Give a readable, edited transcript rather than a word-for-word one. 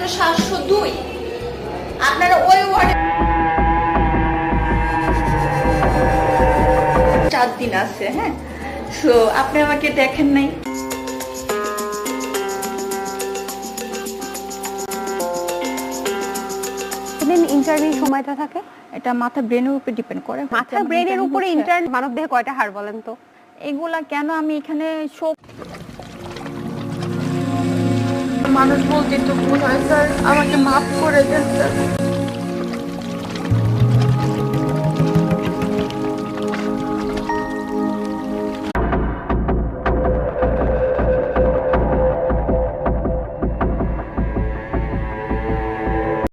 তো 702। আপনারা ওই ওয়ার্ডে 4 দিন আছে। হ্যাঁ, সো আপনি আমাকে দেখেন নাই। দিন ইন্টারভিউ সময়টা থাকে? এটা মাথা ব্রেনের উপর ডিপেন্ড করে। মাথা ব্রেনের উপরে মানব দেহে কয়টা হাড় বলেন তো? এগুলা কেন আমি এখানে মানুষ বলতে তো ভুল হয় স্যার, আমাকে মাফ করে দেন স্যার।